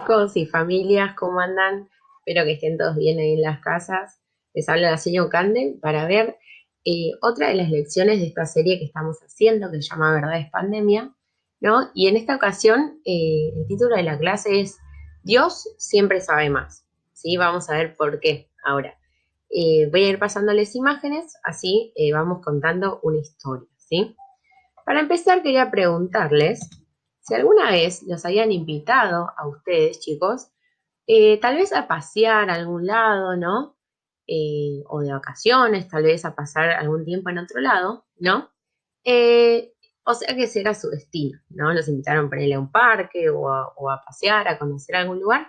Chicos y familias, ¿cómo andan? Espero que estén todos bien ahí en las casas. Les habla la señora Cande para ver otra de las lecciones de esta serie que estamos haciendo, que se llama Verdad es Pandemia, ¿no? Y en esta ocasión el título de la clase es Dios siempre sabe más, ¿sí? Vamos a ver por qué ahora. Voy a ir pasándoles imágenes, así vamos contando una historia, ¿sí? Para empezar, quería preguntarles si alguna vez los habían invitado a ustedes, chicos, tal vez a pasear a algún lado, ¿no? O de vacaciones, tal vez a pasar algún tiempo en otro lado, ¿no? Eh, o sea que ese era su destino, ¿no? Los invitaron para ir a un parque o a pasear, a conocer algún lugar.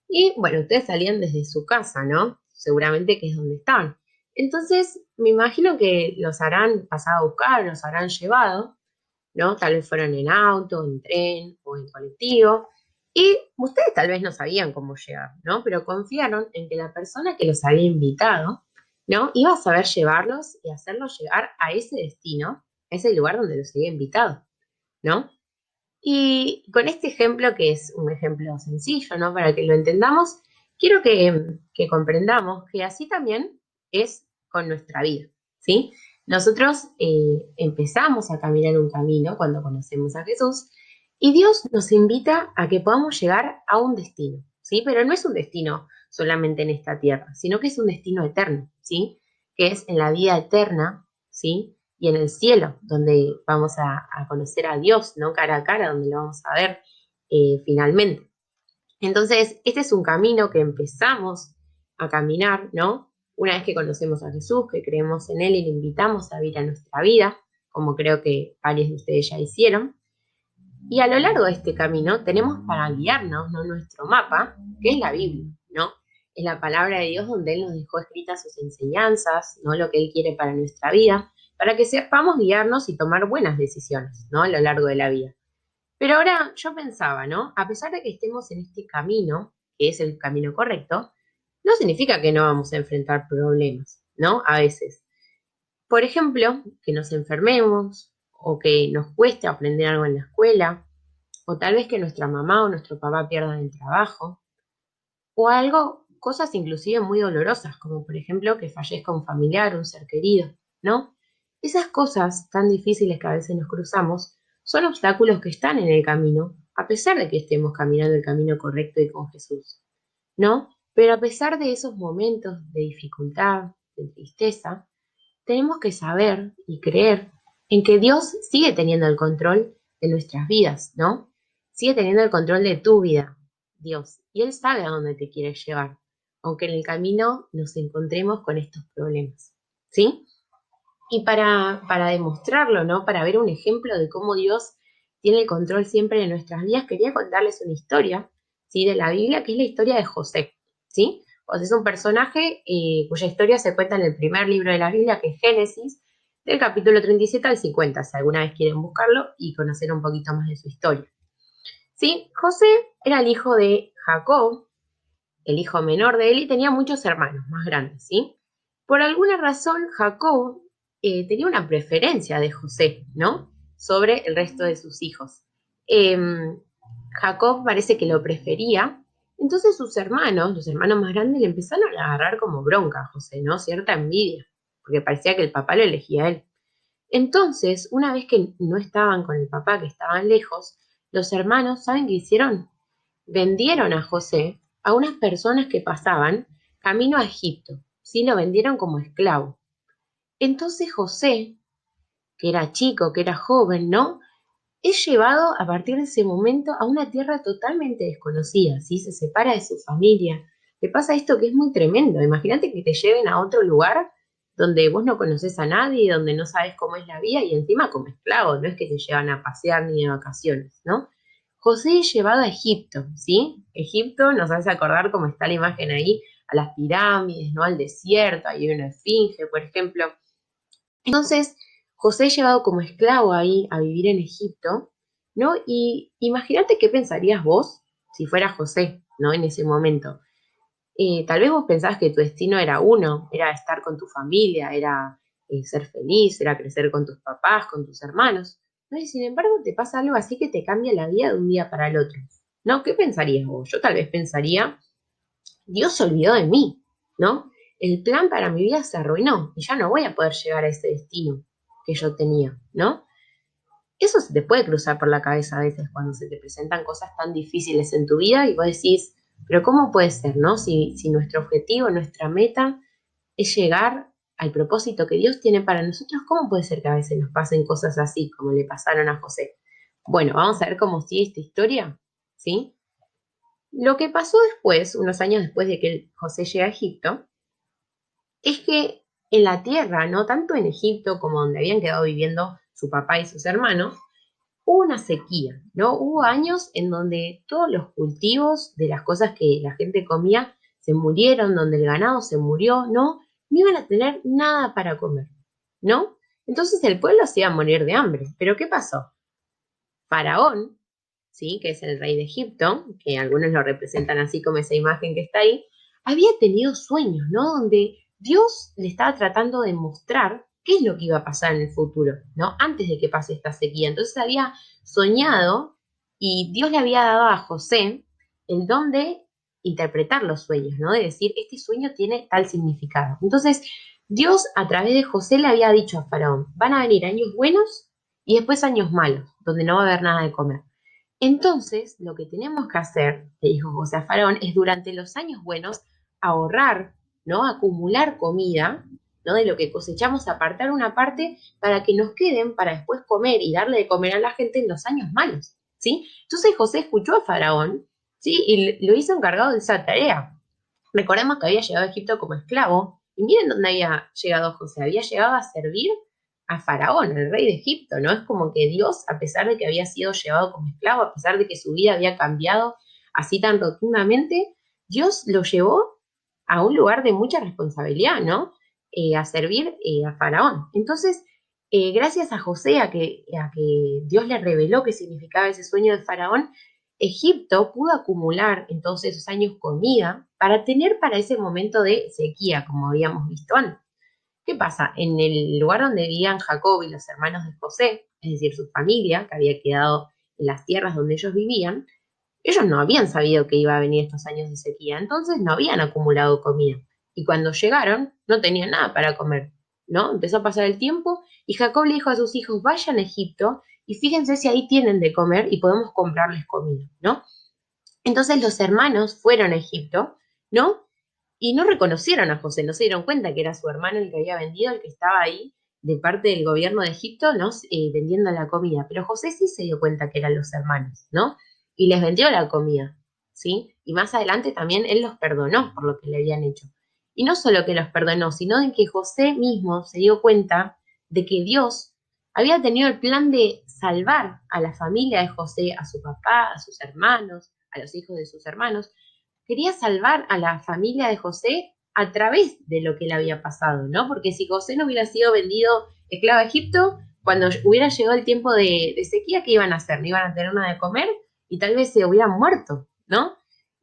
Y bueno, ustedes salían desde su casa, ¿no? Seguramente que es donde estaban. Entonces, me imagino que los habrán pasado a buscar, los habrán llevado, ¿no? Tal vez fueron en auto, en tren o en colectivo. Y ustedes tal vez no sabían cómo llegar, ¿no? Pero confiaron en que la persona que los había invitado, ¿no? Iba a saber llevarlos y hacerlos llegar a ese destino, a ese lugar donde los había invitado, ¿no? Y con este ejemplo, que es un ejemplo sencillo, ¿no? Para que lo entendamos, quiero que comprendamos que así también es con nuestra vida, ¿sí? Nosotros empezamos a caminar un camino cuando conocemos a Jesús y Dios nos invita a que podamos llegar a un destino, ¿sí? Pero no es un destino solamente en esta tierra, sino que es un destino eterno, ¿sí? Que es en la vida eterna, ¿sí? Y en el cielo, donde vamos a conocer a Dios, ¿no? Cara a cara, donde lo vamos a ver finalmente. Entonces, este es un camino que empezamos a caminar, ¿no? Una vez que conocemos a Jesús, que creemos en Él y le invitamos a vivir a nuestra vida, como creo que varios de ustedes ya hicieron. Y a lo largo de este camino tenemos para guiarnos, ¿no? Nuestro mapa, que es la Biblia, ¿no? Es la palabra de Dios donde Él nos dejó escritas sus enseñanzas, ¿no? Lo que Él quiere para nuestra vida, para que sepamos guiarnos y tomar buenas decisiones, ¿no? A lo largo de la vida. Pero ahora yo pensaba, ¿no? A pesar de que estemos en este camino, que es el camino correcto, no significa que no vamos a enfrentar problemas, ¿no? A veces. Por ejemplo, que nos enfermemos o que nos cueste aprender algo en la escuela, o tal vez que nuestra mamá o nuestro papá pierdan el trabajo, o algo, cosas inclusive muy dolorosas, como por ejemplo que fallezca un familiar, un ser querido, ¿no? Esas cosas tan difíciles que a veces nos cruzamos son obstáculos que están en el camino, a pesar de que estemos caminando el camino correcto y con Jesús, ¿no? Pero a pesar de esos momentos de dificultad, de tristeza, tenemos que saber y creer en que Dios sigue teniendo el control de nuestras vidas, ¿no? Sigue teniendo el control de tu vida, Dios, y Él sabe a dónde te quiere llevar, aunque en el camino nos encontremos con estos problemas, ¿sí? Y para demostrarlo, ¿no? Para ver un ejemplo de cómo Dios tiene el control siempre de nuestras vidas, quería contarles una historia, ¿sí? De la Biblia, que es la historia de José, ¿sí? José es un personaje cuya historia se cuenta en el primer libro de la Biblia, que es Génesis, del capítulo 37 al 50, si alguna vez quieren buscarlo y conocer un poquito más de su historia. ¿Sí? José era el hijo de Jacob, el hijo menor de él, y tenía muchos hermanos más grandes, ¿sí? Por alguna razón, Jacob tenía una preferencia de José, ¿no? Sobre el resto de sus hijos. Eh, Jacob parece que lo prefería, entonces sus hermanos, los hermanos más grandes, le empezaron a agarrar como bronca a José, ¿no? Cierta envidia, porque parecía que el papá lo elegía a él. Entonces, una vez que no estaban con el papá, que estaban lejos, los hermanos, ¿saben qué hicieron? Vendieron a José a unas personas que pasaban camino a Egipto, ¿sí? Lo vendieron como esclavo. Entonces José, que era chico, que era joven, ¿no? Es llevado a partir de ese momento a una tierra totalmente desconocida, ¿sí? Se separa de su familia. Le pasa esto que es muy tremendo. Imagínate que te lleven a otro lugar donde vos no conoces a nadie, donde no sabes cómo es la vida y encima como esclavo, no es que te llevan a pasear ni de vacaciones, ¿no? José es llevado a Egipto, ¿sí? Egipto nos hace acordar cómo está la imagen ahí, a las pirámides, ¿no? Al desierto, ahí hay una esfinge, por ejemplo. Entonces, José es llevado como esclavo ahí a vivir en Egipto, ¿no? Y imagínate qué pensarías vos si fuera José, ¿no? En ese momento. Tal vez vos pensás que tu destino era uno, era estar con tu familia, era ser feliz, era crecer con tus papás, con tus hermanos, ¿no? Y sin embargo te pasa algo así que te cambia la vida de un día para el otro. ¿no? ¿Qué pensarías vos? Yo tal vez pensaría, Dios se olvidó de mí, ¿no? El plan para mi vida se arruinó y ya no voy a poder llegar a ese destino que yo tenía, ¿no? Eso se te puede cruzar por la cabeza a veces cuando se te presentan cosas tan difíciles en tu vida y vos decís, pero ¿cómo puede ser, no? Si nuestro objetivo, nuestra meta es llegar al propósito que Dios tiene para nosotros, ¿cómo puede ser que a veces nos pasen cosas así como le pasaron a José? Bueno, vamos a ver cómo sigue esta historia, ¿sí? Lo que pasó después, unos años después de que José llega a Egipto, es que en la tierra, no tanto en Egipto como donde habían quedado viviendo su papá y sus hermanos, hubo una sequía, ¿no? Hubo años en donde todos los cultivos de las cosas que la gente comía se murieron, donde el ganado se murió, ¿no? No iban a tener nada para comer, ¿no? Entonces el pueblo se iba a morir de hambre. ¿Pero qué pasó? Faraón, ¿sí? Que es el rey de Egipto, que algunos lo representan así como esa imagen que está ahí, había tenido sueños, ¿no? Donde Dios le estaba tratando de mostrar qué es lo que iba a pasar en el futuro, ¿no? Antes de que pase esta sequía. Entonces había soñado y Dios le había dado a José el don de interpretar los sueños, ¿no? De decir, este sueño tiene tal significado. Entonces, Dios a través de José le había dicho a Faraón, van a venir años buenos y después años malos, donde no va a haber nada de comer. Entonces, lo que tenemos que hacer, le dijo José a Faraón, es durante los años buenos ahorrar, ¿no? Acumular comida, ¿no? De lo que cosechamos, apartar una parte para que nos queden para después comer y darle de comer a la gente en los años malos, ¿sí? Entonces José escuchó a Faraón, ¿sí? Y lo hizo encargado de esa tarea. Recordemos que había llegado a Egipto como esclavo, y miren dónde había llegado José, había llegado a servir a Faraón, el rey de Egipto, ¿no? Es como que Dios, a pesar de que había sido llevado como esclavo, a pesar de que su vida había cambiado así tan rotundamente, Dios lo llevó a un lugar de mucha responsabilidad, ¿no? A servir a Faraón. Entonces, gracias a José, a que Dios le reveló qué significaba ese sueño de Faraón, Egipto pudo acumular en todos esos años comida para tener para ese momento de sequía, como habíamos visto antes. ¿Qué pasa? En el lugar donde vivían Jacob y los hermanos de José, es decir, su familia, que había quedado en las tierras donde ellos vivían, ellos no habían sabido que iba a venir estos años de sequía, entonces no habían acumulado comida. Y cuando llegaron, no tenían nada para comer, ¿no? Empezó a pasar el tiempo y Jacob le dijo a sus hijos, vayan a Egipto y fíjense si ahí tienen de comer y podemos comprarles comida, ¿no? Entonces los hermanos fueron a Egipto, ¿no? Y no reconocieron a José, no se dieron cuenta que era su hermano el que había vendido, el que estaba ahí de parte del gobierno de Egipto, ¿no? Vendiendo la comida. Pero José sí se dio cuenta que eran los hermanos, ¿no? Y les vendió la comida, ¿sí? Y más adelante también él los perdonó por lo que le habían hecho. Y no solo que los perdonó, sino de que José mismo se dio cuenta de que Dios había tenido el plan de salvar a la familia de José, a su papá, a sus hermanos, a los hijos de sus hermanos, quería salvar a la familia de José a través de lo que le había pasado, ¿no? Porque si José no hubiera sido vendido esclavo a Egipto, cuando hubiera llegado el tiempo de sequía, ¿qué iban a hacer? No iban a tener nada de comer y tal vez se hubieran muerto, ¿no?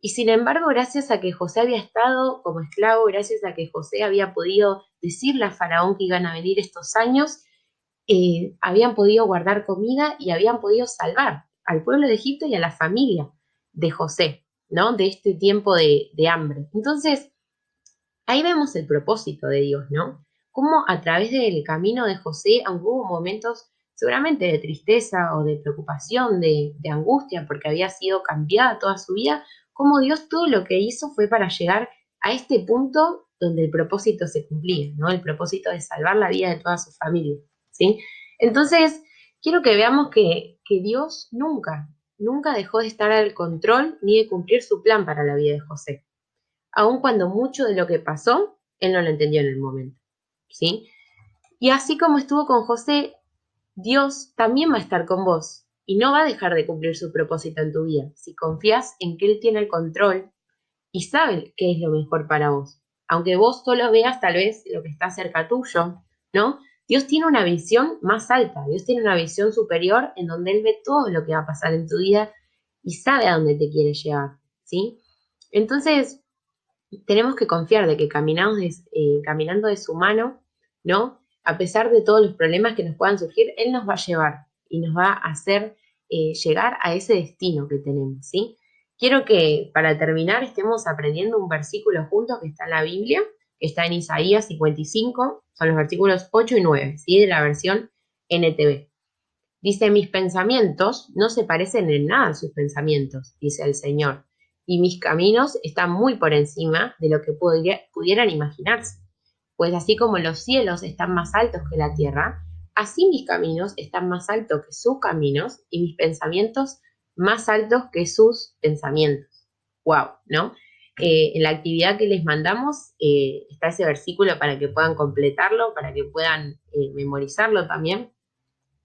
Y sin embargo, gracias a que José había estado como esclavo, gracias a que José había podido decirle a Faraón que iban a venir estos años, habían podido guardar comida y habían podido salvar al pueblo de Egipto y a la familia de José, ¿no? De este tiempo de hambre. Entonces, ahí vemos el propósito de Dios, ¿no? Cómo a través del camino de José, aunque hubo momentos seguramente de tristeza o de preocupación, de angustia, porque había sido cambiada toda su vida, cómo Dios todo lo que hizo fue para llegar a este punto donde el propósito se cumplía, ¿no? El propósito de salvar la vida de toda su familia, ¿sí? Entonces, quiero que veamos que Dios nunca dejó de estar al control ni de cumplir su plan para la vida de José, aun cuando mucho de lo que pasó, él no lo entendió en el momento, ¿sí? Y así como estuvo con José, Dios también va a estar con vos y no va a dejar de cumplir su propósito en tu vida si confías en que Él tiene el control y sabe qué es lo mejor para vos. Aunque vos solo veas tal vez lo que está cerca tuyo, ¿no? Dios tiene una visión más alta, Dios tiene una visión superior en donde Él ve todo lo que va a pasar en tu vida y sabe a dónde te quiere llevar, ¿sí? Entonces, tenemos que confiar de que caminando de su mano, ¿no? A pesar de todos los problemas que nos puedan surgir, Él nos va a llevar y nos va a hacer llegar a ese destino que tenemos, ¿sí? quiero que para terminar estemos aprendiendo un versículo juntos que está en la Biblia, que está en Isaías 55, son los versículos 8 y 9, ¿sí? De la versión NTV. Dice, mis pensamientos no se parecen en nada a sus pensamientos, dice el Señor, y mis caminos están muy por encima de lo que pudieran imaginarse. Pues así como los cielos están más altos que la tierra, así mis caminos están más altos que sus caminos y mis pensamientos más altos que sus pensamientos. Wow, ¿no? En la actividad que les mandamos está ese versículo para que puedan completarlo, para que puedan memorizarlo también.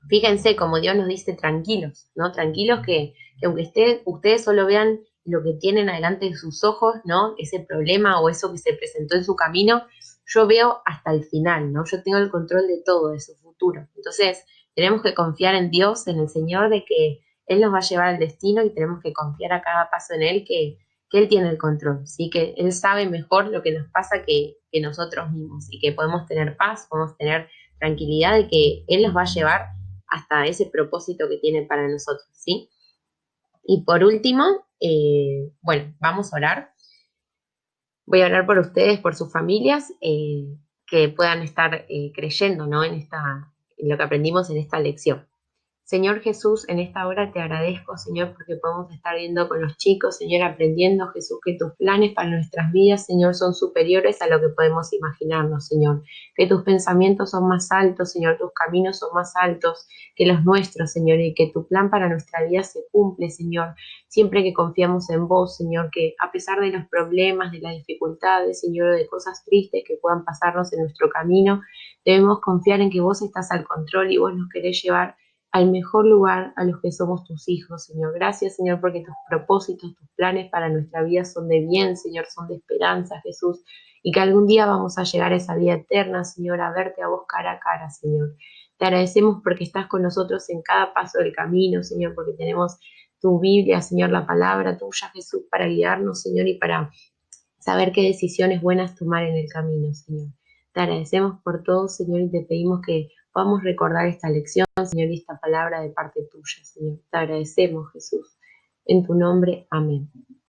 Fíjense como Dios nos dice tranquilos, ¿no? Tranquilos que aunque ustedes solo vean lo que tienen adelante de sus ojos, ¿no? Ese problema o eso que se presentó en su camino, yo veo hasta el final, ¿no? Yo tengo el control de todo, de su futuro. Entonces, tenemos que confiar en Dios, en el Señor, de que Él nos va a llevar al destino y tenemos que confiar a cada paso en Él, que Él tiene el control, ¿sí? Que Él sabe mejor lo que nos pasa que nosotros mismos y que podemos tener paz, podemos tener tranquilidad de que Él nos va a llevar hasta ese propósito que tiene para nosotros, ¿sí? Y por último, bueno, vamos a orar. Voy a orar por ustedes, por sus familias, que puedan estar creyendo, ¿no? En lo que aprendimos en esta lección. Señor Jesús, en esta hora te agradezco, Señor, porque podemos estar viendo con los chicos, Señor, aprendiendo, Jesús, que tus planes para nuestras vidas, Señor, son superiores a lo que podemos imaginarnos, Señor. Que tus pensamientos son más altos, Señor, tus caminos son más altos que los nuestros, Señor, y que tu plan para nuestra vida se cumple, Señor. Siempre que confiamos en vos, Señor, que a pesar de los problemas, de las dificultades, Señor, de cosas tristes que puedan pasarnos en nuestro camino, debemos confiar en que vos estás al control y vos nos querés llevar al mejor lugar a los que somos tus hijos, Señor. Gracias, Señor, porque tus propósitos, tus planes para nuestra vida son de bien, Señor, son de esperanza, Jesús, y que algún día vamos a llegar a esa vida eterna, Señor, a verte a vos cara a cara, Señor. Te agradecemos porque estás con nosotros en cada paso del camino, Señor, porque tenemos tu Biblia, Señor, la palabra tuya, Jesús, para guiarnos, Señor, y para saber qué decisiones buenas tomar en el camino, Señor. Te agradecemos por todo, Señor, y te pedimos que podamos recordar esta lección, Señor, y esta palabra de parte tuya, Señor. Te agradecemos, Jesús. En tu nombre, amén.